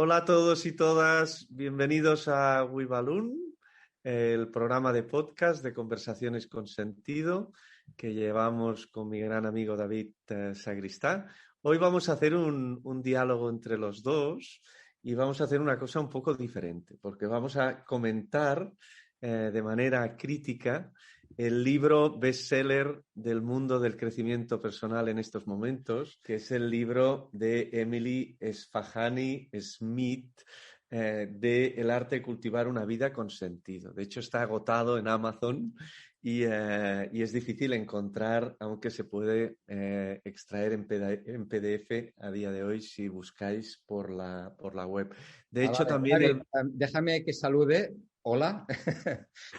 Hola a todos y todas, bienvenidos a WeBalloon, el programa de podcast de conversaciones con sentido que llevamos con mi gran amigo David Sagristá. Hoy vamos a hacer un diálogo entre los dos y vamos a hacer una cosa un poco diferente, porque vamos a comentar de manera crítica el libro bestseller del mundo del crecimiento personal en estos momentos, que es el libro de Emily Esfahani Smith, de El arte de cultivar una vida con sentido. De hecho, está agotado en Amazon y es difícil encontrar, aunque se puede extraer en PDF a día de hoy si buscáis por la web. De hecho, Vale, también Javi, déjame que salude. Hola.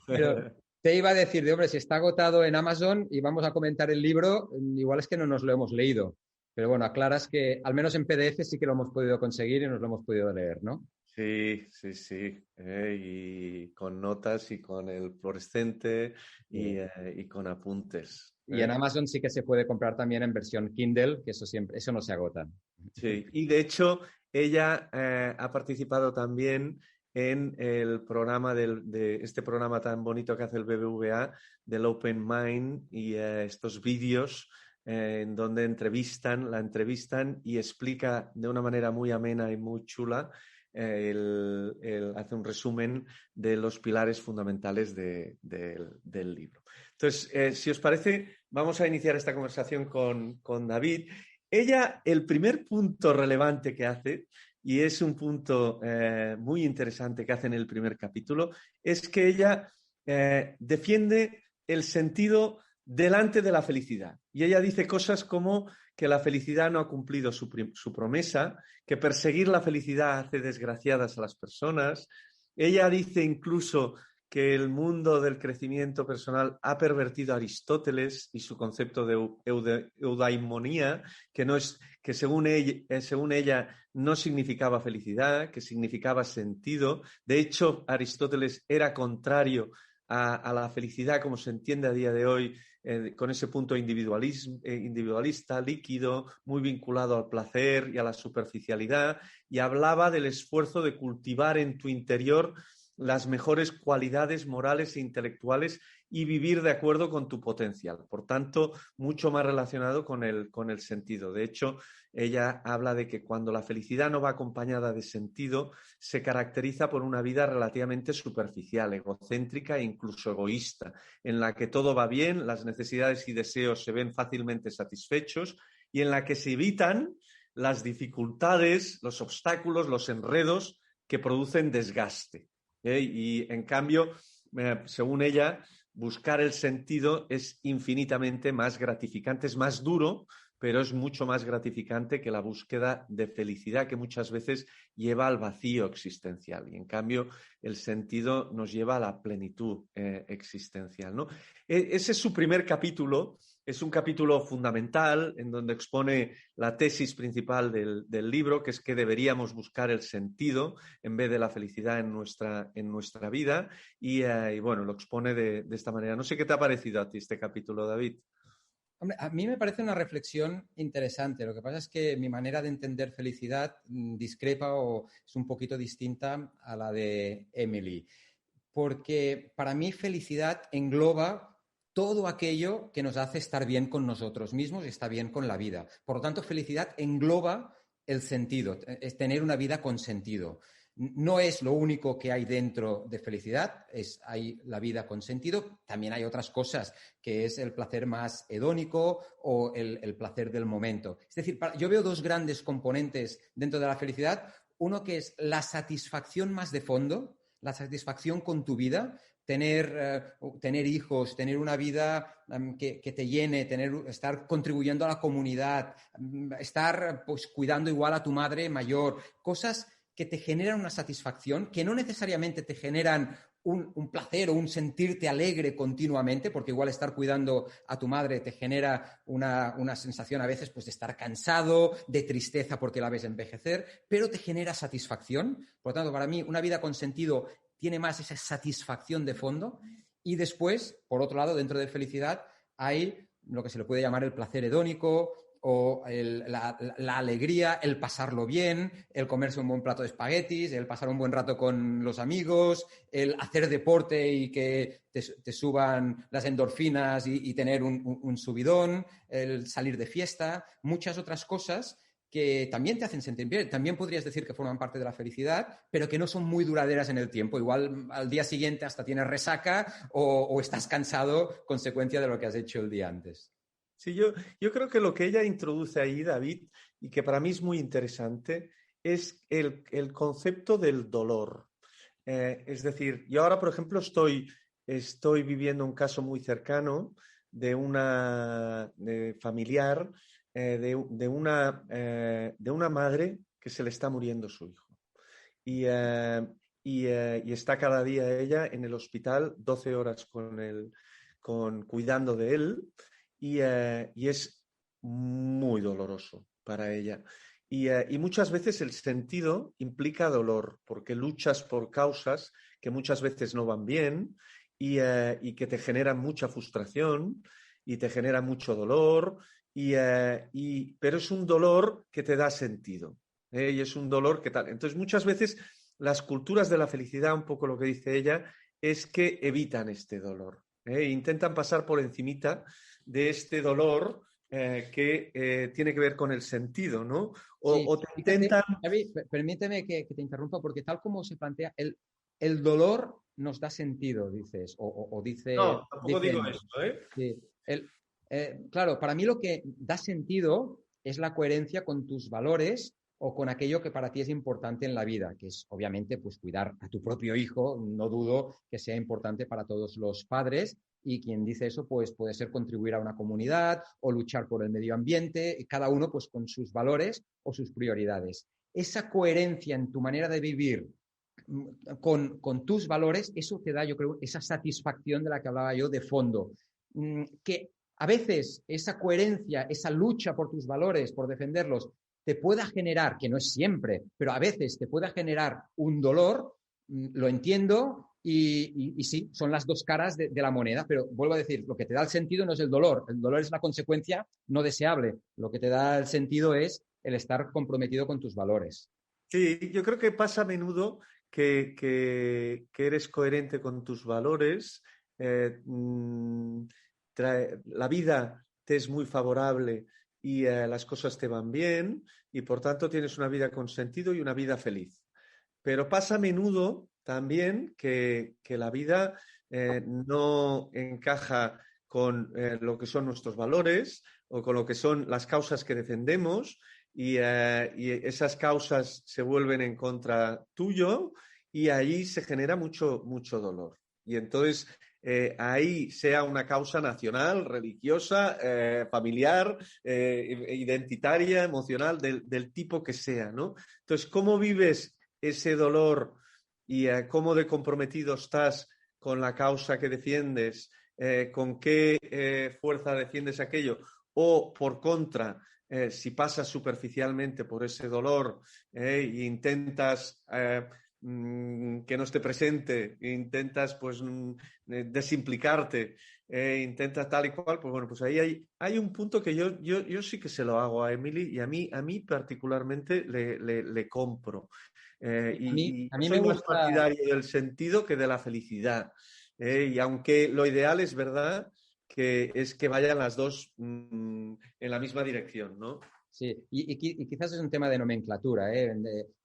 Pero te iba a decir, de hombre, si está agotado en Amazon y vamos a comentar el libro, igual es que no nos lo hemos leído. Pero bueno, aclaras que al menos en PDF sí que lo hemos podido conseguir y nos lo hemos podido leer, ¿no? Sí, sí, sí. Y con notas y con el fluorescente y con apuntes. Y en Amazon sí que se puede comprar también en versión Kindle, que eso no se agota. Sí, y de hecho ella ha participado también en el programa de este programa tan bonito que hace el BBVA del Open Mind y estos vídeos en donde la entrevistan y explica de una manera muy amena y muy chula, hace un resumen de los pilares fundamentales del libro. Entonces, si os parece, vamos a iniciar esta conversación con David. Ella, el primer punto relevante que hace, y es un punto muy interesante que hace en el primer capítulo, es que ella defiende el sentido delante de la felicidad. Y ella dice cosas como que la felicidad no ha cumplido su promesa, que perseguir la felicidad hace desgraciadas a las personas. Ella dice incluso que el mundo del crecimiento personal ha pervertido a Aristóteles y su concepto de eudaimonía, que según ella no significaba felicidad, que significaba sentido. De hecho, Aristóteles era contrario a la felicidad como se entiende a día de hoy, con ese punto individualista, líquido, muy vinculado al placer y a la superficialidad, y hablaba del esfuerzo de cultivar en tu interior las mejores cualidades morales e intelectuales y vivir de acuerdo con tu potencial. Por tanto, mucho más relacionado con el sentido. De hecho, ella habla de que cuando la felicidad no va acompañada de sentido, se caracteriza por una vida relativamente superficial, egocéntrica e incluso egoísta, en la que todo va bien, las necesidades y deseos se ven fácilmente satisfechos y en la que se evitan las dificultades, los obstáculos, los enredos que producen desgaste. Y en cambio, según ella, buscar el sentido es infinitamente más gratificante, es más duro, pero es mucho más gratificante que la búsqueda de felicidad que muchas veces lleva al vacío existencial. Y en cambio, el sentido nos lleva a la plenitud existencial, ¿no? Ese es su primer capítulo. Es un capítulo fundamental en donde expone la tesis principal del libro, que es que deberíamos buscar el sentido en vez de la felicidad en nuestra vida y bueno, lo expone de esta manera. No sé qué te ha parecido a ti este capítulo, David. Hombre, a mí me parece una reflexión interesante. Lo que pasa es que mi manera de entender felicidad discrepa o es un poquito distinta a la de Emily. Porque para mí felicidad engloba todo aquello que nos hace estar bien con nosotros mismos y estar bien con la vida. Por lo tanto, felicidad engloba el sentido, es tener una vida con sentido. No es lo único que hay dentro de felicidad, hay la vida con sentido. También hay otras cosas, que es el placer más hedónico o el placer del momento. Es decir, yo veo dos grandes componentes dentro de la felicidad. Uno que es la satisfacción más de fondo, la satisfacción con tu vida, tener hijos, tener una vida que te llene, estar contribuyendo a la comunidad, estar pues, cuidando igual a tu madre mayor, cosas que te generan una satisfacción, que no necesariamente te generan un placer o un sentirte alegre continuamente, porque igual estar cuidando a tu madre te genera una sensación a veces pues, de estar cansado, de tristeza porque la ves envejecer, pero te genera satisfacción. Por lo tanto, para mí, una vida con sentido tiene más esa satisfacción de fondo. Y después, por otro lado, dentro de felicidad, hay lo que se le puede llamar el placer hedónico o la alegría, el pasarlo bien, el comerse un buen plato de espaguetis, el pasar un buen rato con los amigos, el hacer deporte y que te suban las endorfinas y tener un subidón, el salir de fiesta, muchas otras cosas que también te hacen sentir bien. También podrías decir que forman parte de la felicidad, pero que no son muy duraderas en el tiempo. Igual al día siguiente hasta tienes resaca o estás cansado consecuencia de lo que has hecho el día antes. Sí, yo creo que lo que ella introduce ahí, David, y que para mí es muy interesante, es el concepto del dolor. Es decir, yo ahora, por ejemplo, estoy viviendo un caso muy cercano de una familiar, de una madre que se le está muriendo su hijo. Y está cada día ella en el hospital 12 horas cuidando de él y es muy doloroso para ella. Y muchas veces el sentido implica dolor, porque luchas por causas que muchas veces no van bien y que te generan mucha frustración y te generan mucho dolor, pero es un dolor que te da sentido. Y es un dolor que tal. Entonces, muchas veces las culturas de la felicidad, un poco lo que dice ella, es que evitan este dolor. Intentan pasar por encimita de este dolor que tiene que ver con el sentido, ¿no? Sí, O te fíjate, intentan... Xavi, permíteme que te interrumpa, porque tal como se plantea, el dolor nos da sentido, dices, o No, tampoco digo dicen, esto, ¿eh? sí, claro, para mí lo que da sentido es la coherencia con tus valores o con aquello que para ti es importante en la vida, que es obviamente pues cuidar a tu propio hijo, no dudo que sea importante para todos los padres, y quien dice eso pues puede ser contribuir a una comunidad o luchar por el medio ambiente, cada uno pues con sus valores o sus prioridades. Esa coherencia en tu manera de vivir con tus valores, eso te da, yo creo, esa satisfacción de la que hablaba yo de fondo. Que a veces esa coherencia, esa lucha por tus valores, por defenderlos, te pueda generar, que no es siempre, pero a veces te pueda generar un dolor, lo entiendo, y sí, son las dos caras de la moneda, pero vuelvo a decir, lo que te da el sentido no es el dolor es la consecuencia no deseable, lo que te da el sentido es el estar comprometido con tus valores. Sí, yo creo que pasa a menudo que eres coherente con tus valores, eh, mm, la vida te es muy favorable y las cosas te van bien y por tanto tienes una vida con sentido y una vida feliz. Pero pasa a menudo también que la vida no encaja con lo que son nuestros valores o con lo que son las causas que defendemos y esas causas se vuelven en contra tuyo y ahí se genera mucho, mucho dolor. Y entonces ahí sea una causa nacional, religiosa, familiar, identitaria, emocional, del tipo que sea, ¿no? Entonces, ¿cómo vives ese dolor y cómo de comprometido estás con la causa que defiendes, con qué fuerza defiendes aquello, o por contra, si pasas superficialmente por ese dolor e intentas que no esté presente, intentas pues desimplicarte, intentas tal y cual, pues bueno, pues ahí hay un punto que yo sí que se lo hago a Emily y a mí particularmente le compro. Y A yo mí me soy más gusta. partidario del sentido que de la felicidad. Y aunque lo ideal es verdad que es que vayan las dos en la misma dirección, ¿no? Sí, y quizás es un tema de nomenclatura, ¿eh?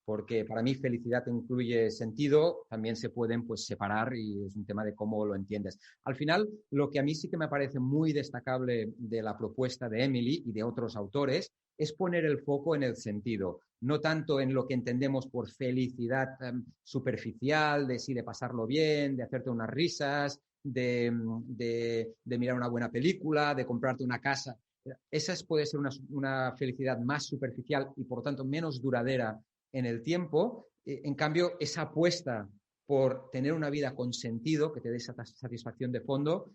Porque para mí felicidad incluye sentido, también se pueden pues separar y es un tema de cómo lo entiendes. Al final, lo que a mí sí que me parece muy destacable de la propuesta de Emily y de otros autores es poner el foco en el sentido, no tanto en lo que entendemos por felicidad superficial, de sí, de pasarlo bien, de hacerte unas risas, de mirar una buena película, de comprarte una casa. Esa puede ser una felicidad más superficial y por lo tanto menos duradera en el tiempo. En cambio, esa apuesta por tener una vida con sentido, que te dé esa satisfacción de fondo,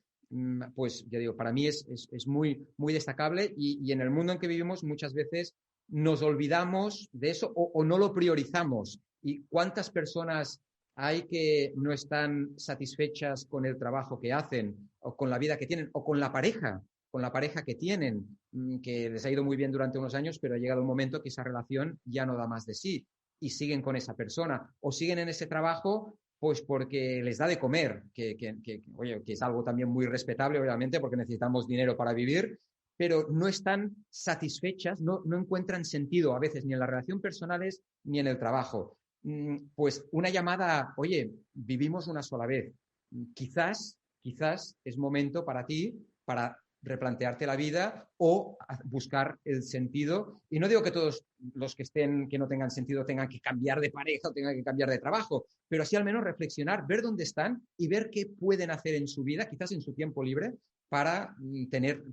pues ya digo, para mí es muy, muy destacable y en el mundo en que vivimos muchas veces nos olvidamos de eso o no lo priorizamos. ¿Y cuántas personas hay que no están satisfechas con el trabajo que hacen o con la vida que tienen o con la pareja con la pareja que tienen, que les ha ido muy bien durante unos años, pero ha llegado un momento que esa relación ya no da más de sí y siguen con esa persona o siguen en ese trabajo pues porque les da de comer, oye, que es algo también muy respetable, obviamente, porque necesitamos dinero para vivir, pero no están satisfechas, no encuentran sentido a veces ni en las relaciones personales ni en el trabajo. Pues una llamada, oye, vivimos una sola vez. Quizás es momento para ti para replantearte la vida o buscar el sentido. Y no digo que todos los que no tengan sentido tengan que cambiar de pareja o tengan que cambiar de trabajo, pero así al menos reflexionar, ver dónde están y ver qué pueden hacer en su vida, quizás en su tiempo libre, para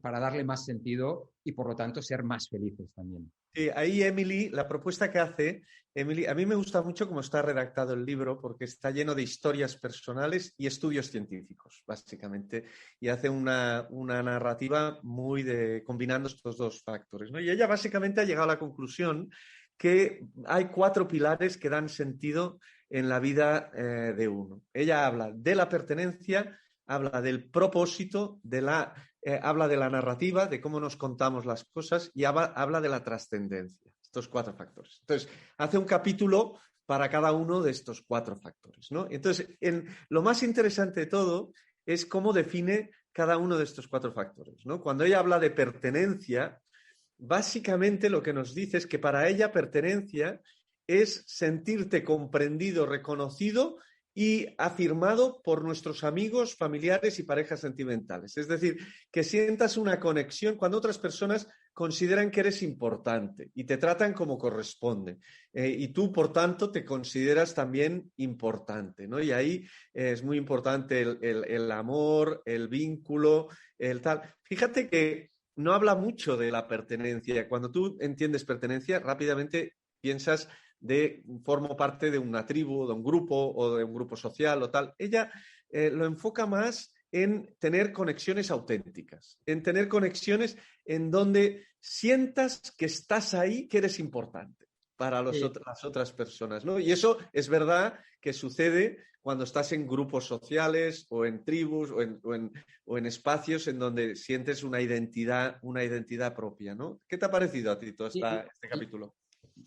darle más sentido y por lo tanto ser más felices también. Sí, ahí Emily, la propuesta que hace, Emily, a mí me gusta mucho cómo está redactado el libro porque está lleno de historias personales y estudios científicos, básicamente, y hace una narrativa combinando estos dos factores, ¿no? Y ella básicamente ha llegado a la conclusión que hay 4 pilares que dan sentido en la vida de uno. Ella habla de la pertenencia, habla del propósito, habla de la narrativa, de cómo nos contamos las cosas y habla de la trascendencia. Estos 4 factores. Entonces, hace un capítulo para cada uno de estos 4 factores, ¿no? Entonces, lo más interesante de todo es cómo define cada uno de estos 4 factores, ¿no? Cuando ella habla de pertenencia, básicamente lo que nos dice es que para ella pertenencia es sentirte comprendido, reconocido y afirmado por nuestros amigos, familiares y parejas sentimentales. Es decir, que sientas una conexión cuando otras personas consideran que eres importante y te tratan como corresponde. Y tú, por tanto, te consideras también importante, ¿no? Y ahí es muy importante el amor, el vínculo, el tal. Fíjate que no habla mucho de la pertenencia. Cuando tú entiendes pertenencia, rápidamente piensas formo parte de una tribu, de un grupo o de un grupo social o tal. Ella lo enfoca más en tener conexiones auténticas, en tener conexiones en donde sientas que estás ahí, que eres importante para las otras personas, ¿no? Y eso es verdad que sucede cuando estás en grupos sociales o en tribus o en espacios en donde sientes una identidad propia, ¿no? ¿Qué te ha parecido a ti todo este capítulo?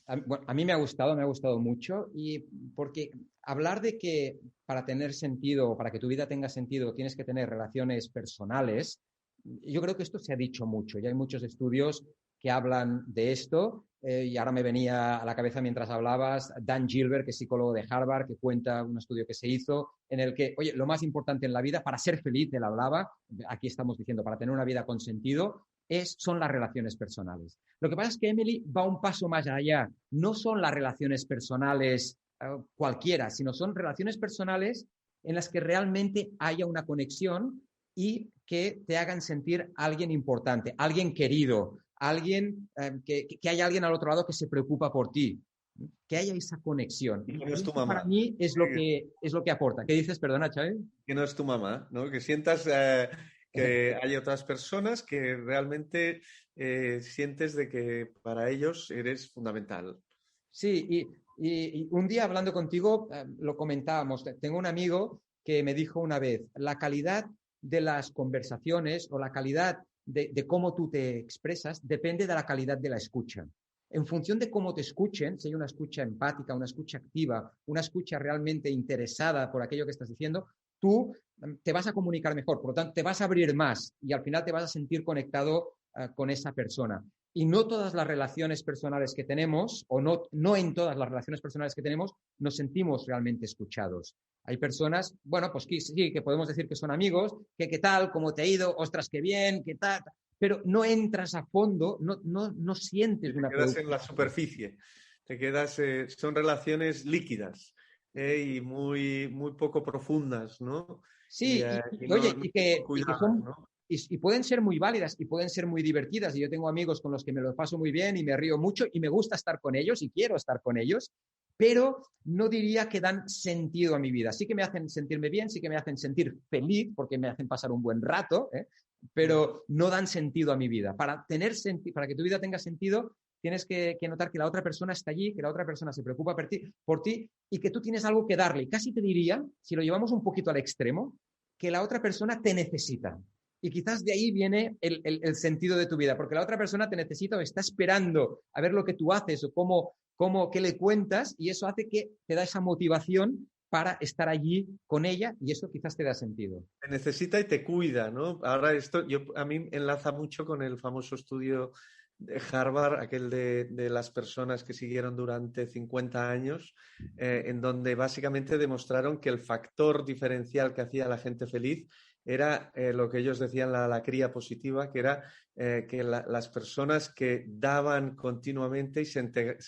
A mí me ha gustado mucho y porque hablar de que para tener sentido, para que tu vida tenga sentido, tienes que tener relaciones personales, yo creo que esto se ha dicho mucho y hay muchos estudios que hablan de esto y ahora me venía a la cabeza mientras hablabas Dan Gilbert, que es psicólogo de Harvard, que cuenta un estudio que se hizo en el que, oye, lo más importante en la vida, para ser feliz, él hablaba, aquí estamos diciendo, para tener una vida con sentido, son las relaciones personales. Lo que pasa es que Emily va un paso más allá. No son las relaciones personales cualquiera, sino son relaciones personales en las que realmente haya una conexión y que te hagan sentir alguien importante, alguien querido, alguien que haya alguien al otro lado que se preocupa por ti, que haya esa conexión. Y que no es tu Esto para mamá. mí es lo que aporta. ¿Qué dices? Perdona, Xavi. Que no es tu mamá, ¿no? Que sientas que hay otras personas que realmente sientes de que para ellos eres fundamental. Sí, y un día hablando contigo lo comentábamos. Tengo un amigo que me dijo una vez, la calidad de las conversaciones o la calidad de cómo tú te expresas depende de la calidad de la escucha. En función de cómo te escuchen, si hay una escucha empática, una escucha activa, una escucha realmente interesada por aquello que estás diciendo, tú te vas a comunicar mejor, por lo tanto, te vas a abrir más y al final te vas a sentir conectado con esa persona. Y no todas las relaciones personales que tenemos, o no en todas las relaciones personales que tenemos, nos sentimos realmente escuchados. Hay personas, bueno, pues sí, que podemos decir que son amigos, que qué tal, cómo te ha ido, ostras, qué bien, qué tal, pero no entras a fondo, no sientes una Te quedas en la superficie, son relaciones líquidas y muy poco profundas, ¿no? Sí, Y oye, no y que cuidadas, son ¿no? y pueden ser muy válidas y pueden ser muy divertidas. Y yo tengo amigos con los que me lo paso muy bien y me río mucho y me gusta estar con ellos y quiero estar con ellos, pero no diría que dan sentido a mi vida. Sí que me hacen sentirme bien, sí que me hacen sentir feliz porque me hacen pasar un buen rato, pero no dan sentido a mi vida. Para que tu vida tenga sentido, tienes que notar que la otra persona está allí, que la otra persona se preocupa por ti y que tú tienes algo que darle. Casi te diría, si lo llevamos un poquito al extremo, que la otra persona te necesita. Y quizás de ahí viene el sentido de tu vida, porque la otra persona te necesita o está esperando a ver lo que tú haces o qué le cuentas, y eso hace que te da esa motivación para estar allí con ella, y eso quizás te da sentido. Te necesita y te cuida, ¿no? Ahora a mí enlaza mucho con el famoso estudio de Harvard, aquel de las personas que siguieron durante 50 años, en donde básicamente demostraron que el factor diferencial que hacía a la gente feliz era lo que ellos decían la cría positiva, que era que las personas que daban continuamente y se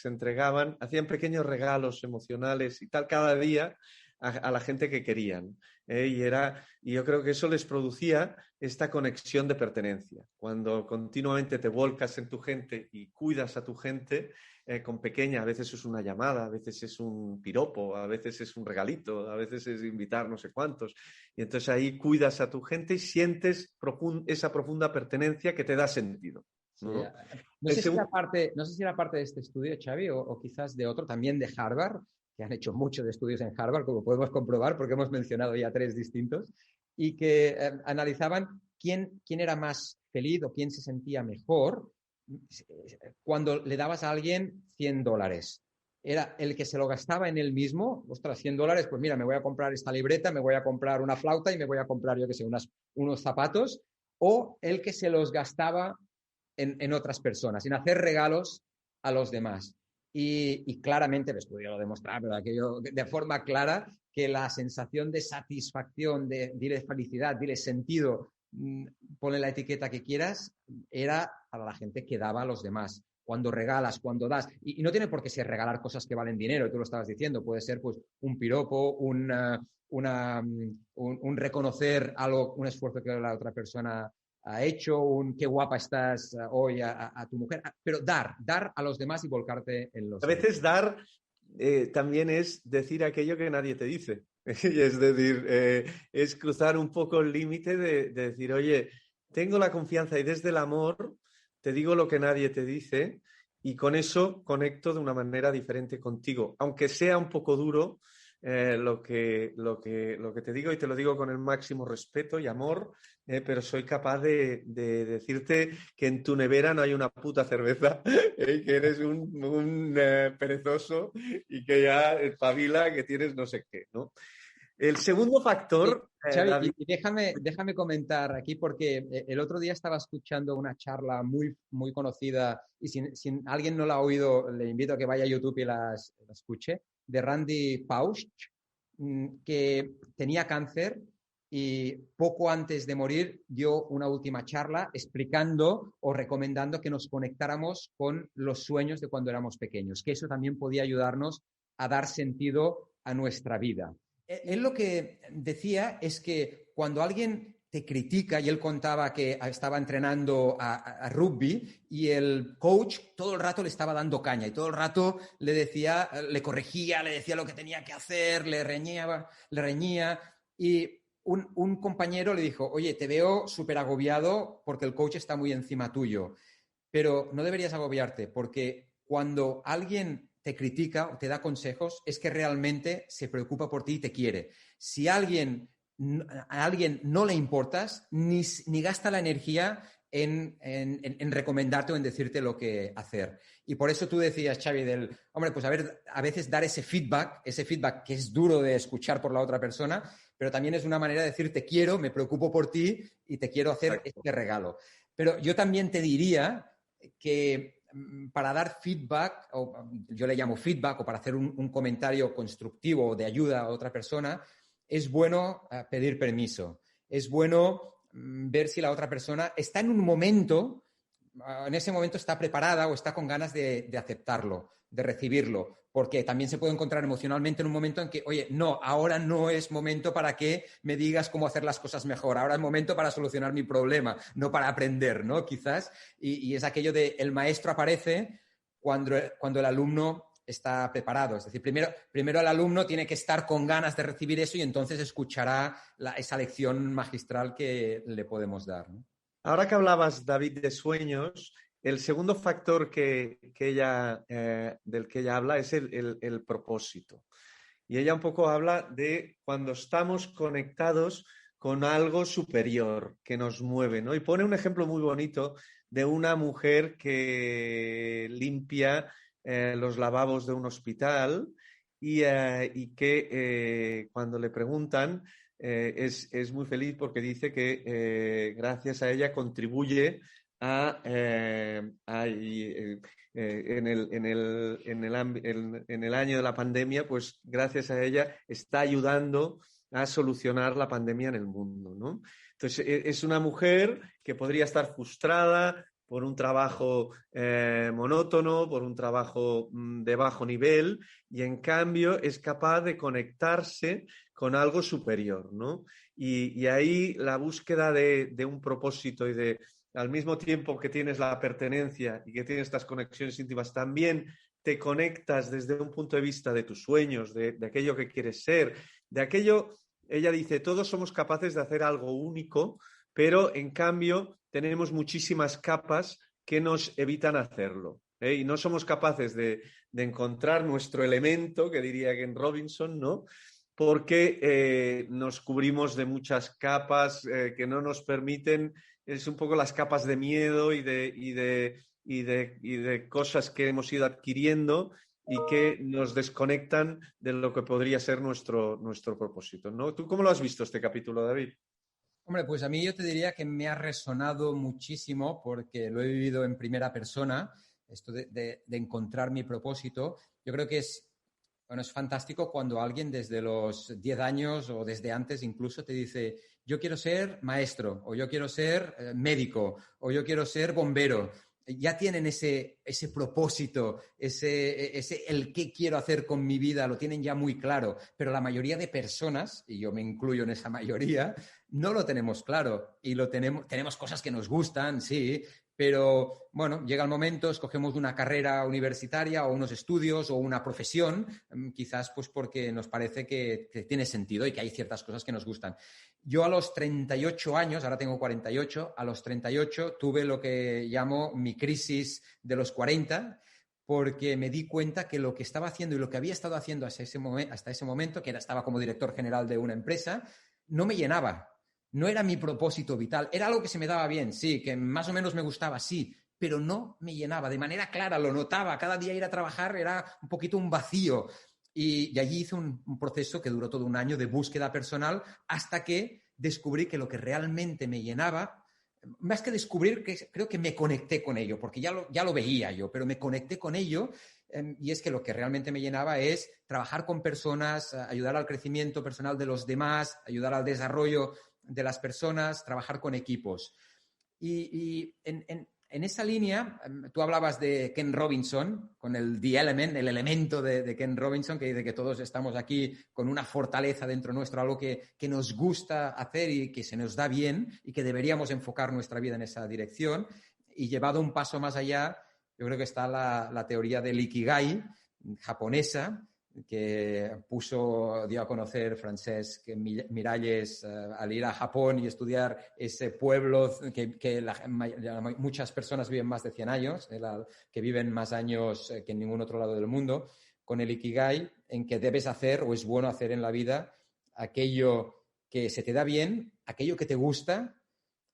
entregaban, hacían pequeños regalos emocionales y tal cada día a la gente que querían. Y yo creo que eso les producía esta conexión de pertenencia. Cuando continuamente te volcas en tu gente y cuidas a tu gente, con pequeña, a veces es una llamada, a veces es un piropo, a veces es un regalito, a veces es invitar no sé cuántos. Y entonces ahí cuidas a tu gente y sientes esa profunda pertenencia que te da sentido, Sí. ¿no? No sé si era parte de este estudio, Xavi, o quizás de otro, también de Harvard, que han hecho muchos estudios en Harvard, como podemos comprobar, porque hemos mencionado ya 3 distintos, y que analizaban quién era más feliz o quién se sentía mejor cuando le dabas a alguien $100. Era el que se lo gastaba en él mismo. Ostras, $100, pues mira, me voy a comprar esta libreta, me voy a comprar una flauta y me voy a comprar, yo qué sé, unos zapatos, o el que se los gastaba en otras personas, en hacer regalos a los demás. Y claramente el estudio lo demostraba, pero aquello de forma clara, que la sensación de satisfacción, dile felicidad, dile sentido, ponle la etiqueta que quieras, era para la gente que daba a los demás. Cuando regalas, cuando das. Y no tiene por qué ser regalar cosas que valen dinero, tú lo estabas diciendo. Puede ser pues un piropo, un reconocer algo, un esfuerzo que la otra persona ha hecho, qué guapa estás hoy a tu mujer. Pero dar a los demás y volcarte en los A demás. veces dar también es decir aquello que nadie te dice. Y es decir, es cruzar un poco el límite de decir, oye, tengo la confianza y desde el amor te digo lo que nadie te dice y con eso conecto de una manera diferente contigo. Aunque sea un poco duro lo que te digo y te lo digo con el máximo respeto y amor, pero soy capaz de decirte que en tu nevera no hay una puta cerveza, que eres un perezoso y que ya espabila, que tienes no sé qué, ¿no? El segundo factor, Xavi, David. y déjame comentar aquí porque el otro día estaba escuchando una charla muy, muy conocida y si alguien no la ha oído, le invito a que vaya a YouTube y la escuche, de Randy Pausch, que tenía cáncer y poco antes de morir dio una última charla explicando o recomendando que nos conectáramos con los sueños de cuando éramos pequeños, que eso también podía ayudarnos a dar sentido a nuestra vida. Él lo que decía es que cuando alguien te critica, y él contaba que estaba entrenando a rugby y el coach todo el rato le estaba dando caña y todo el rato le decía, le corregía, le decía lo que tenía que hacer, le reñía y un compañero le dijo, oye, te veo súper agobiado porque el coach está muy encima tuyo, pero no deberías agobiarte porque cuando alguien te critica o te da consejos, es que realmente se preocupa por ti y te quiere. Si a alguien no le importas, ni gasta la energía en recomendarte o en decirte lo que hacer. Y por eso tú decías, Xavi, hombre, pues a veces dar ese feedback que es duro de escuchar por la otra persona, pero también es una manera de decir, te quiero, me preocupo por ti y te quiero hacer este regalo. Pero yo también te diría que para dar feedback, o yo le llamo feedback, o para hacer un comentario constructivo o de ayuda a otra persona, es bueno pedir permiso. Es bueno ver si la otra persona está en un momento, en ese momento está preparada o está con ganas de aceptarlo, de recibirlo, porque también se puede encontrar emocionalmente en un momento en que, oye, no, ahora no es momento para que me digas cómo hacer las cosas mejor, ahora es momento para solucionar mi problema, no para aprender, ¿no? Quizás, y es aquello de el maestro aparece cuando el alumno está preparado. Es decir, primero el alumno tiene que estar con ganas de recibir eso y entonces escuchará esa lección magistral que le podemos dar, ¿no? Ahora que hablabas, David, de sueños, el segundo factor del que ella habla es el propósito. Y ella un poco habla de cuando estamos conectados con algo superior que nos mueve, ¿no? Y pone un ejemplo muy bonito de una mujer que limpia los lavabos de un hospital y que cuando le preguntan es muy feliz porque dice que gracias a ella contribuye en el año de la pandemia, pues gracias a ella está ayudando a solucionar la pandemia en el mundo, ¿no? Entonces, es una mujer que podría estar frustrada por un trabajo monótono, por un trabajo de bajo nivel, y en cambio es capaz de conectarse con algo superior, ¿no? Y ahí la búsqueda de un propósito y de, al mismo tiempo que tienes la pertenencia y que tienes estas conexiones íntimas, también te conectas desde un punto de vista de tus sueños, de aquello que quieres ser, de aquello, ella dice, todos somos capaces de hacer algo único, pero en cambio tenemos muchísimas capas que nos evitan hacerlo. Y no somos capaces de encontrar nuestro elemento, que diría Ken Robinson, ¿no? Porque nos cubrimos de muchas capas que no nos permiten, es un poco las capas de miedo y de cosas que hemos ido adquiriendo y que nos desconectan de lo que podría ser nuestro propósito, ¿no? ¿Tú cómo lo has visto este capítulo, David? Hombre, pues a mí yo te diría que me ha resonado muchísimo porque lo he vivido en primera persona, esto de encontrar mi propósito. Yo creo que bueno, es fantástico cuando alguien desde los 10 años o desde antes incluso te dice, yo quiero ser maestro, o yo quiero ser médico, o yo quiero ser bombero. Ya tienen ese propósito, el qué quiero hacer con mi vida, lo tienen ya muy claro. Pero la mayoría de personas, y yo me incluyo en esa mayoría, no lo tenemos claro. Y tenemos cosas que nos gustan, sí, pero bueno, llega el momento, escogemos una carrera universitaria o unos estudios o una profesión, quizás pues porque nos parece que tiene sentido y que hay ciertas cosas que nos gustan. Yo a los 38 años, ahora tengo 48, a los 38 tuve lo que llamo mi crisis de los 40, porque me di cuenta que lo que estaba haciendo y lo que había estado haciendo hasta ese momento, que estaba como director general de una empresa, no me llenaba. No era mi propósito vital. Era algo que se me daba bien, sí, que más o menos me gustaba, sí, pero no me llenaba. De manera clara, lo notaba. Cada día ir a trabajar era un poquito un vacío. Y allí hice un proceso que duró todo un año de búsqueda personal hasta que descubrí que lo que realmente me llenaba, más que descubrir, que creo que me conecté con ello, porque ya lo veía yo, pero me conecté con ello. Y es que lo que realmente me llenaba es trabajar con personas, ayudar al crecimiento personal de los demás, ayudar al desarrollo de las personas, trabajar con equipos. Y en esa línea, tú hablabas de Ken Robinson, con el The Element, el elemento de Ken Robinson, que dice que todos estamos aquí con una fortaleza dentro nuestro, algo que nos gusta hacer y que se nos da bien y que deberíamos enfocar nuestra vida en esa dirección. Y llevado un paso más allá, yo creo que está la teoría del Ikigai, japonesa, que dio a conocer Francesc Miralles al ir a Japón y estudiar ese pueblo que muchas personas viven más de 100 años, que viven más años que en ningún otro lado del mundo, con el Ikigai, en que debes hacer o es bueno hacer en la vida aquello que se te da bien, aquello que te gusta,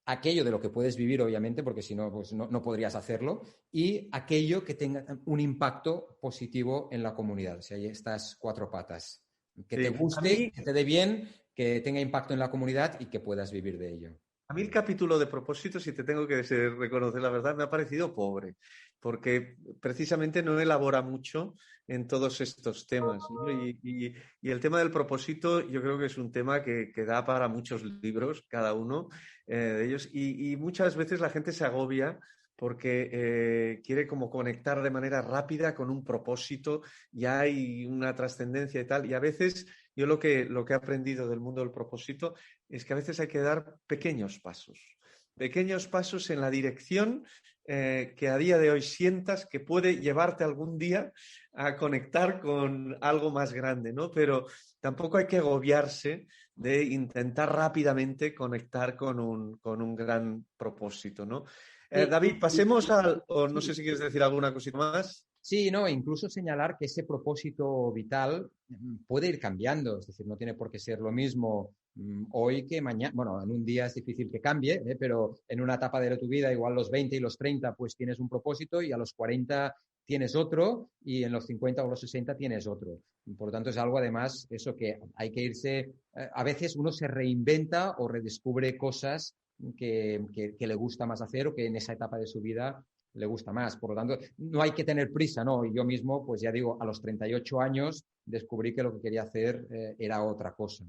aquello de lo que puedes vivir, obviamente, porque si no, pues no podrías hacerlo, y aquello que tenga un impacto positivo en la comunidad. O sea, hay estas 4 patas. Que te guste, que te dé bien, que tenga impacto en la comunidad y que puedas vivir de ello. A mí el capítulo de propósitos, si te tengo que reconocer la verdad, me ha parecido pobre, porque precisamente no elabora mucho en todos estos temas, ¿no? Y el tema del propósito yo creo que es un tema que da para muchos libros, cada uno de ellos, y muchas veces la gente se agobia porque quiere como conectar de manera rápida con un propósito, ya hay una trascendencia y tal, y a veces yo lo que he aprendido del mundo del propósito es que a veces hay que dar pequeños pasos en la dirección que a día de hoy sientas que puede llevarte algún día a conectar con algo más grande, ¿no? Pero tampoco hay que agobiarse de intentar rápidamente conectar con un gran propósito, ¿no? David, pasemos o no sé si quieres decir alguna cosita más. Sí, no, incluso señalar que ese propósito vital puede ir cambiando, es decir, no tiene por qué ser lo mismo hoy que mañana. Bueno, en un día es difícil que cambie, pero en una etapa de tu vida, igual los 20 y los 30, pues tienes un propósito y a los 40 tienes otro y en los 50 o los 60 tienes otro. Por lo tanto, es algo además, eso que hay que irse, a veces uno se reinventa o redescubre cosas que le gusta más hacer o que en esa etapa de su vida le gusta más. Por lo tanto, no hay que tener prisa, ¿no? Yo mismo, pues ya digo, a los 38 años descubrí que lo que quería hacer era otra cosa.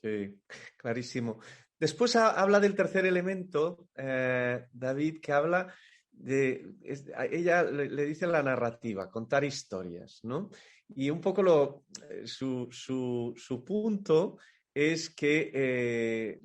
Sí, clarísimo. Después habla del tercer elemento, David, que habla ella le dice la narrativa, contar historias, ¿no? Y un poco su punto es que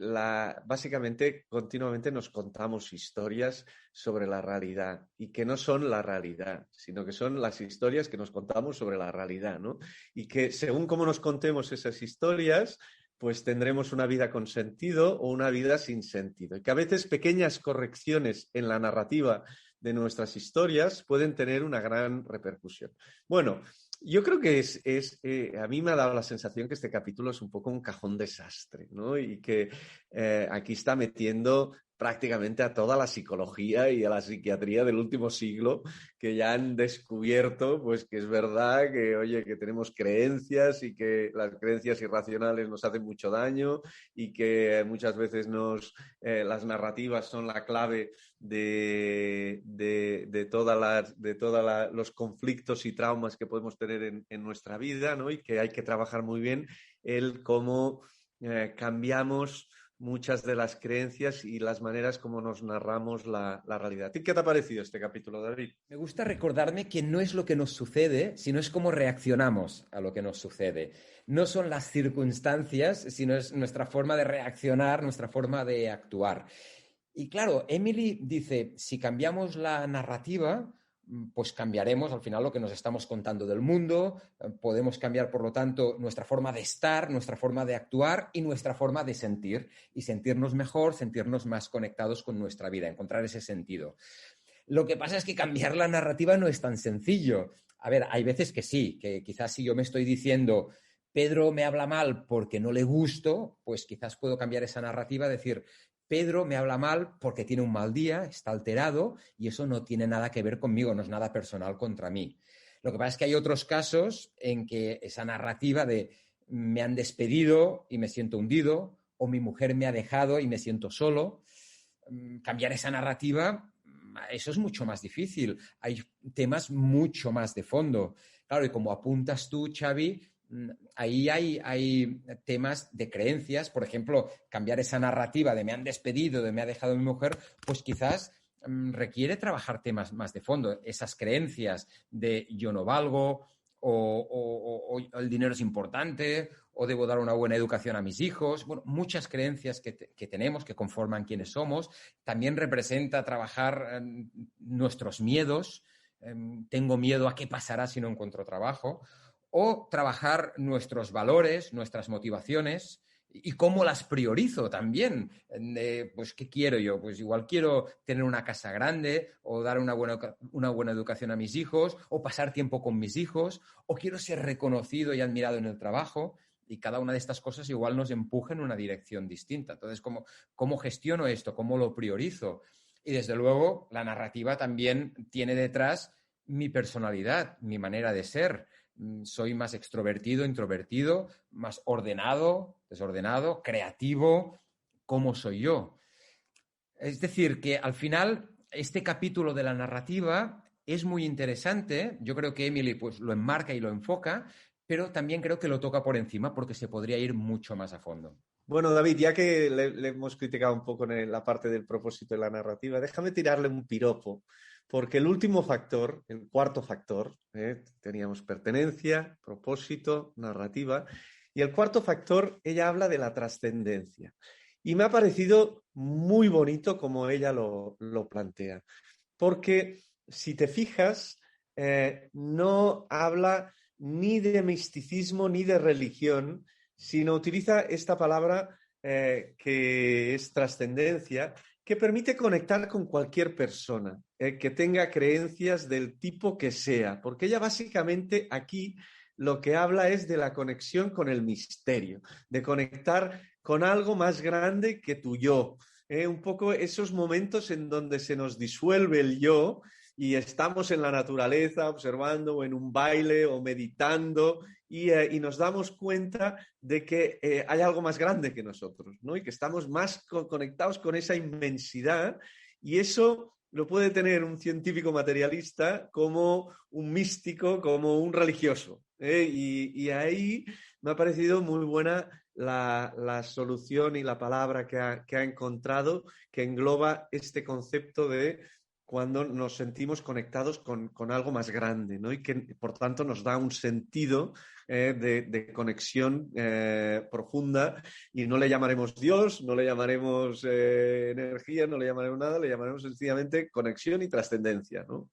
básicamente continuamente nos contamos historias sobre la realidad y que no son la realidad, sino que son las historias que nos contamos sobre la realidad, ¿no? Y que según cómo nos contemos esas historias, pues tendremos una vida con sentido o una vida sin sentido. Y que a veces pequeñas correcciones en la narrativa de nuestras historias pueden tener una gran repercusión. Bueno, yo creo que a mí me ha dado la sensación que este capítulo es un poco un cajón desastre, ¿no? Y que aquí está metiendo prácticamente a toda la psicología y a la psiquiatría del último siglo, que ya han descubierto, pues que es verdad que, oye, que tenemos creencias y que las creencias irracionales nos hacen mucho daño y que muchas veces las narrativas son la clave de todos los conflictos y traumas que podemos tener en nuestra vida, ¿no? Y que hay que trabajar muy bien el cómo cambiamos muchas de las creencias y las maneras como nos narramos la realidad. ¿A ti qué te ha parecido este capítulo, David? Me gusta recordarme que no es lo que nos sucede, sino es cómo reaccionamos a lo que nos sucede. No son las circunstancias, sino es nuestra forma de reaccionar, nuestra forma de actuar. Y claro, Emily dice, si cambiamos la narrativa, pues cambiaremos al final lo que nos estamos contando del mundo, podemos cambiar, por lo tanto, nuestra forma de estar, nuestra forma de actuar y nuestra forma de sentir, y sentirnos mejor, sentirnos más conectados con nuestra vida, encontrar ese sentido. Lo que pasa es que cambiar la narrativa no es tan sencillo. A ver, hay veces que sí, que quizás si yo me estoy diciendo Pedro me habla mal porque no le gusto, pues quizás puedo cambiar esa narrativa, decir Pedro me habla mal porque tiene un mal día, está alterado y eso no tiene nada que ver conmigo, no es nada personal contra mí. Lo que pasa es que hay otros casos en que esa narrativa de me han despedido y me siento hundido o mi mujer me ha dejado y me siento solo, cambiar esa narrativa, eso es mucho más difícil. Hay temas mucho más de fondo. Claro, y como apuntas tú, Xavi, ahí hay temas de creencias. Por ejemplo, cambiar esa narrativa de me han despedido, de me ha dejado mi mujer, pues quizás requiere trabajar temas más de fondo. Esas creencias de yo no valgo, o el dinero es importante, o debo dar una buena educación a mis hijos. Bueno, muchas creencias que tenemos, que conforman quienes somos. También representa trabajar nuestros miedos. Tengo miedo a qué pasará si no encuentro trabajo. O trabajar nuestros valores, nuestras motivaciones y cómo las priorizo también. Pues, ¿qué quiero yo? Pues igual quiero tener una casa grande o dar una buena educación a mis hijos o pasar tiempo con mis hijos o quiero ser reconocido y admirado en el trabajo. Y cada una de estas cosas igual nos empuja en una dirección distinta. Entonces, ¿cómo gestiono esto? ¿Cómo lo priorizo? Y desde luego, la narrativa también tiene detrás mi personalidad, mi manera de ser. Soy más extrovertido, introvertido, más ordenado, desordenado, creativo. ¿Cómo soy yo? Es decir, que al final este capítulo de la narrativa es muy interesante. Yo creo que Emily pues, lo enmarca y lo enfoca, pero también creo que lo toca por encima porque se podría ir mucho más a fondo. Bueno, David, ya que le hemos criticado un poco en la parte del propósito de la narrativa, déjame tirarle un piropo, porque el último factor, el cuarto factor, teníamos pertenencia, propósito, narrativa, y el cuarto factor, ella habla de la trascendencia. Y me ha parecido muy bonito como ella lo plantea, porque si te fijas, no habla ni de misticismo ni de religión, sino utiliza esta palabra que es trascendencia, que permite conectar con cualquier persona que tenga creencias del tipo que sea, porque ella básicamente aquí lo que habla es de la conexión con el misterio, de conectar con algo más grande que tu yo. Un poco esos momentos en donde se nos disuelve el yo y estamos en la naturaleza observando o en un baile o meditando y nos damos cuenta de que hay algo más grande que nosotros, ¿no? Y que estamos más conectados con esa inmensidad y eso lo puede tener un científico materialista como un místico, como un religioso. Y ahí me ha parecido muy buena la solución y la palabra que ha encontrado, que engloba este concepto de cuando nos sentimos conectados con algo más grande, ¿no? Y que, por tanto, nos da un sentido de conexión profunda y no le llamaremos Dios, no le llamaremos energía, no le llamaremos nada, le llamaremos sencillamente conexión y trascendencia, ¿no?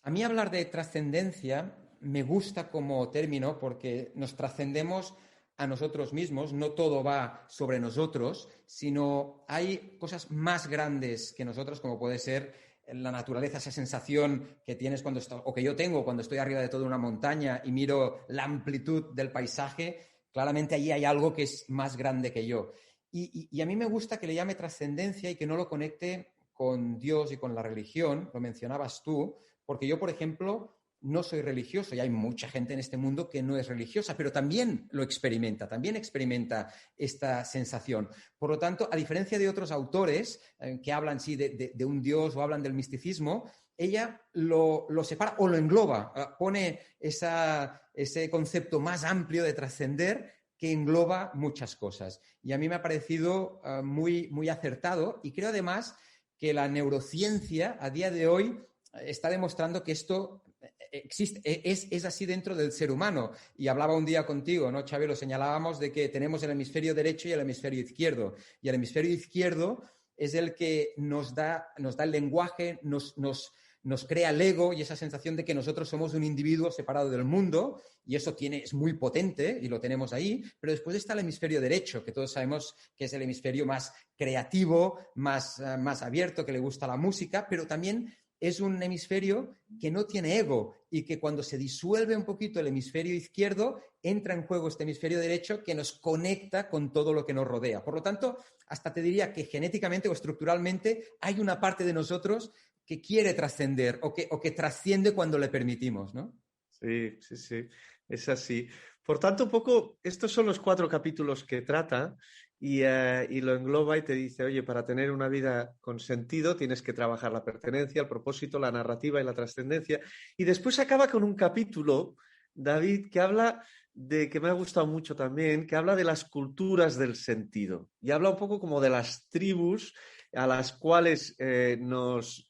A mí hablar de trascendencia me gusta como término porque nos trascendemos a nosotros mismos, no todo va sobre nosotros, sino hay cosas más grandes que nosotros, como puede ser la naturaleza, esa sensación que tienes cuando o que yo tengo cuando estoy arriba de toda una montaña y miro la amplitud del paisaje, claramente allí hay algo que es más grande que yo. Y a mí me gusta que le llame trascendencia y que no lo conecte con Dios y con la religión, lo mencionabas tú, porque yo, por ejemplo, no soy religioso y hay mucha gente en este mundo que no es religiosa, pero también lo experimenta, también experimenta esta sensación. Por lo tanto, a diferencia de otros autores que hablan sí, de un Dios o hablan del misticismo, ella lo separa o lo engloba, pone ese concepto más amplio de trascender que engloba muchas cosas. Y a mí me ha parecido muy, muy acertado y creo además que la neurociencia a día de hoy está demostrando que esto existe, es así dentro del ser humano. Y hablaba un día contigo, ¿no, Xavi? Lo señalábamos de que tenemos el hemisferio derecho y el hemisferio izquierdo. Y el hemisferio izquierdo es el que nos da el lenguaje, nos crea el ego y esa sensación de que nosotros somos un individuo separado del mundo, y eso es muy potente y lo tenemos ahí, pero después está el hemisferio derecho, que todos sabemos que es el hemisferio más creativo, más abierto, que le gusta la música, pero también es un hemisferio que no tiene ego y que cuando se disuelve un poquito el hemisferio izquierdo, entra en juego este hemisferio derecho que nos conecta con todo lo que nos rodea. Por lo tanto, hasta te diría que genéticamente o estructuralmente hay una parte de nosotros que quiere trascender o que trasciende cuando le permitimos, ¿no? Sí, sí, sí, es así. Por tanto, un poco, estos son los 4 capítulos que trata y lo engloba y te dice, oye, para tener una vida con sentido tienes que trabajar la pertenencia, el propósito, la narrativa y la trascendencia. Y después acaba con un capítulo, David, que habla que me ha gustado mucho también, que habla de las culturas del sentido y habla un poco como de las tribus a las cuales nos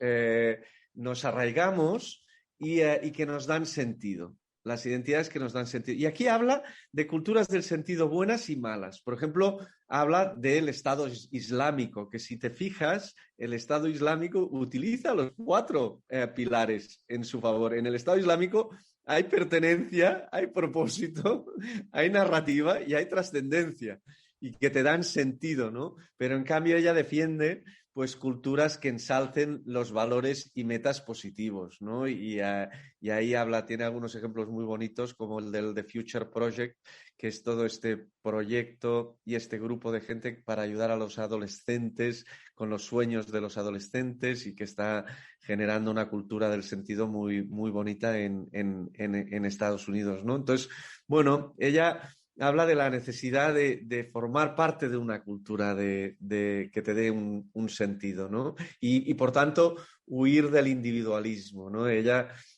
arraigamos y que nos dan sentido, las identidades que nos dan sentido. Y aquí habla de culturas del sentido buenas y malas. Por ejemplo, habla del Estado Islámico, que si te fijas, el Estado Islámico utiliza los 4 pilares en su favor. En el Estado Islámico hay pertenencia, hay propósito, hay narrativa y hay trascendencia y que te dan sentido, ¿no? Pero en cambio ella defiende pues culturas que ensalcen los valores y metas positivos, ¿no? Y ahí tiene algunos ejemplos muy bonitos, como el del The Future Project, que es todo este proyecto y este grupo de gente para ayudar a los adolescentes con los sueños de los adolescentes y que está generando una cultura del sentido muy, muy bonita en Estados Unidos, ¿no? Entonces, bueno, ella habla de la necesidad de formar parte de una cultura que te dé un sentido, ¿no? Y por tanto, huir del individualismo, ¿no?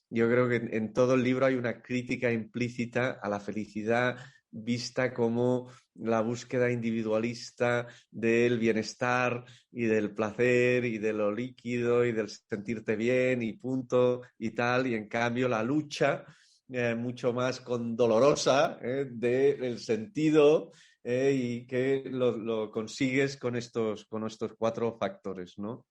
Yo creo que en todo el libro hay una crítica implícita a la felicidad vista como la búsqueda individualista del bienestar y del placer y de lo líquido y del sentirte bien y punto y tal, y en cambio la lucha mucho más dolorosa del sentido y que lo consigues con estos 4 factores, ¿no?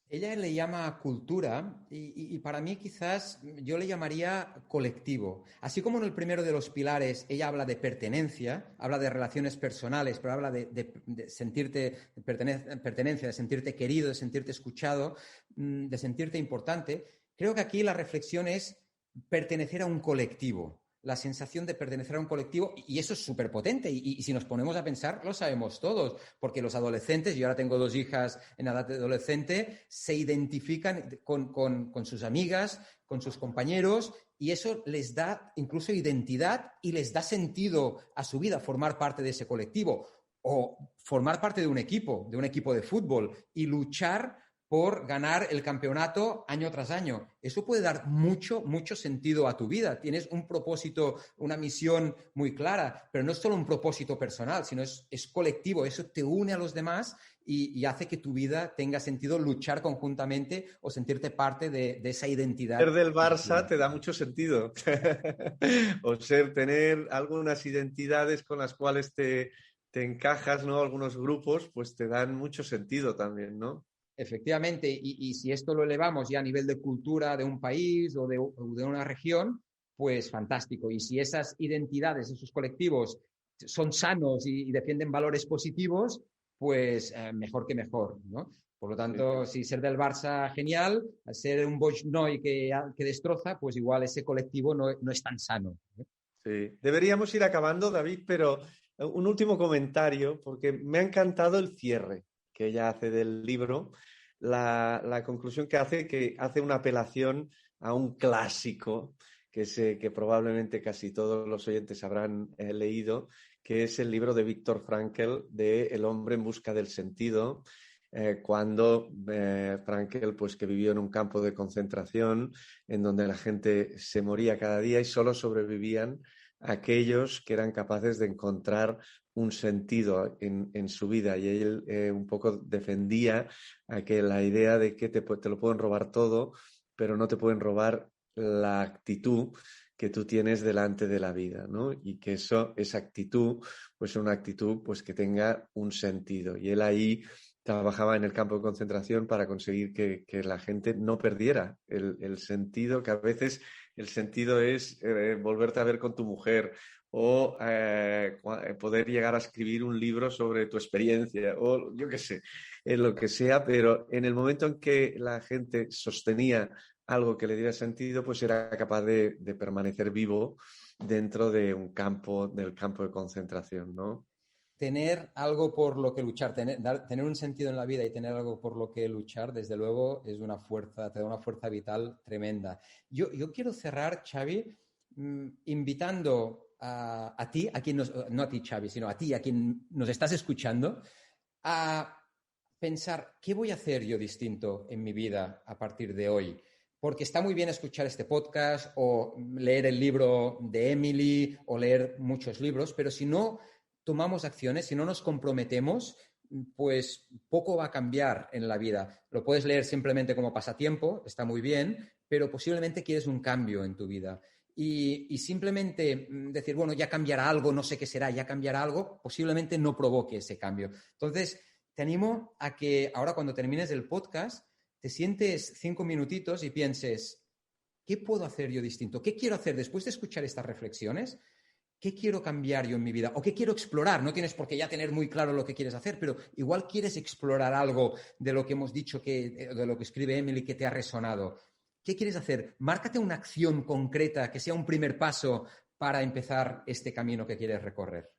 Ella le llama cultura y para mí quizás yo le llamaría colectivo. Así como en el primero de los pilares ella habla de pertenencia, habla de relaciones personales, pero habla de sentirte pertenencia, de sentirte querido, de sentirte escuchado, de sentirte importante. Creo que aquí la reflexión es pertenecer a un colectivo. la sensación de pertenecer a un colectivo, y eso es súper potente. Y si nos ponemos a pensar, lo sabemos todos, porque los adolescentes, yo ahora tengo 2 hijas en edad de adolescente, se identifican con sus amigas, con sus compañeros, y eso les da incluso identidad y les da sentido a su vida, formar parte de ese colectivo o formar parte de un equipo de fútbol y luchar por ganar el campeonato año tras año. Eso puede dar mucho, mucho sentido a tu vida. Tienes un propósito, una misión muy clara, pero no es solo un propósito personal, sino es colectivo. Eso te une a los demás y hace que tu vida tenga sentido luchar conjuntamente o sentirte parte de esa identidad. Ser del Barça te da mucho sentido. O tener algunas identidades con las cuales te encajas, ¿no? Algunos grupos, pues te dan mucho sentido también, ¿no? Efectivamente, y si esto lo elevamos ya a nivel de cultura de un país o de una región, pues fantástico. Y si esas identidades, esos colectivos son sanos y defienden valores positivos, pues mejor que mejor, ¿no? Por lo tanto, si ser del Barça, genial. Ser un Boix-Noy que destroza, pues igual ese colectivo no es tan sano, ¿eh? Sí. Deberíamos ir acabando, David, pero un último comentario, porque me ha encantado el cierre que ella hace del libro, la conclusión que hace una apelación a un clásico que probablemente casi todos los oyentes habrán leído, que es el libro de Viktor Frankl, de El hombre en busca del sentido, cuando Frankl, pues, que vivió en un campo de concentración en donde la gente se moría cada día y solo sobrevivían aquellos que eran capaces de encontrar un sentido en su vida. Y él un poco defendía la idea de que te lo pueden robar todo, pero no te pueden robar la actitud que tú tienes delante de la vida, ¿no? Y que esa actitud, pues una actitud pues, que tenga un sentido. Y él ahí trabajaba en el campo de concentración para conseguir que la gente no perdiera el sentido, que a veces el sentido es volverte a ver con tu mujer o poder llegar a escribir un libro sobre tu experiencia o yo qué sé, lo que sea, pero en el momento en que la gente sostenía algo que le diera sentido, pues era capaz de permanecer vivo dentro de del campo de concentración, ¿no? Tener algo por lo que luchar, tener un sentido en la vida y tener algo por lo que luchar, desde luego, es una fuerza, te da una fuerza vital tremenda. Yo quiero cerrar, Xavi, invitando a ti, a quien no a ti, Xavi, sino a ti, a quien nos estás escuchando, a pensar, ¿qué voy a hacer yo distinto en mi vida a partir de hoy? Porque está muy bien escuchar este podcast o leer el libro de Emily o leer muchos libros, pero si no tomamos acciones, si no nos comprometemos, pues poco va a cambiar en la vida. Lo puedes leer simplemente como pasatiempo, está muy bien, pero posiblemente quieres un cambio en tu vida. Y simplemente decir, bueno, ya cambiará algo, no sé qué será, ya cambiará algo, posiblemente no provoque ese cambio. Entonces, te animo a que ahora cuando termines el podcast, te sientes 5 minutitos y pienses, ¿qué puedo hacer yo distinto? ¿Qué quiero hacer después de escuchar estas reflexiones? ¿Qué quiero cambiar yo en mi vida? ¿O qué quiero explorar? No tienes por qué ya tener muy claro lo que quieres hacer, pero igual quieres explorar algo de lo que hemos dicho, de lo que escribe Emily, que te ha resonado. ¿Qué quieres hacer? Márcate una acción concreta que sea un primer paso para empezar este camino que quieres recorrer.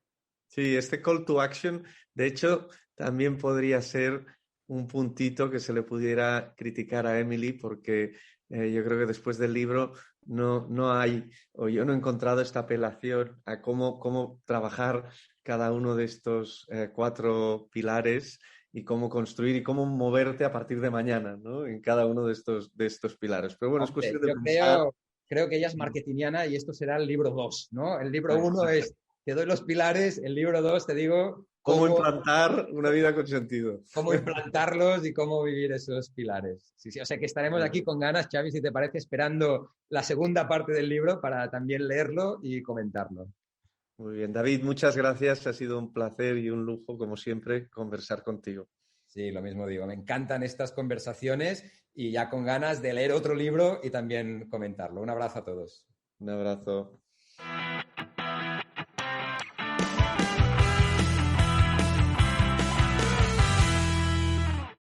Sí, este call to action, de hecho, también podría ser un puntito que se le pudiera criticar a Emily, porque yo creo que después del libro no hay, o yo no he encontrado esta apelación a cómo trabajar cada uno de estos 4 pilares y cómo construir y cómo moverte a partir de mañana, ¿no? En cada uno de estos pilares. Pero bueno, es Hombre, cuestión de yo pensar. creo que ella es marketingiana y esto será el libro 2, ¿no? El libro 1 es, te doy los pilares, el libro 2 te digo Cómo implantar una vida con sentido. cómo implantarlos y cómo vivir esos pilares. Sí, sí, o sea que estaremos aquí con ganas, Xavi, si te parece, esperando la segunda parte del libro para también leerlo y comentarlo. Muy bien, David, muchas gracias. Ha sido un placer y un lujo, como siempre, conversar contigo. Sí, lo mismo digo. Me encantan estas conversaciones y ya con ganas de leer otro libro y también comentarlo. Un abrazo a todos. Un abrazo.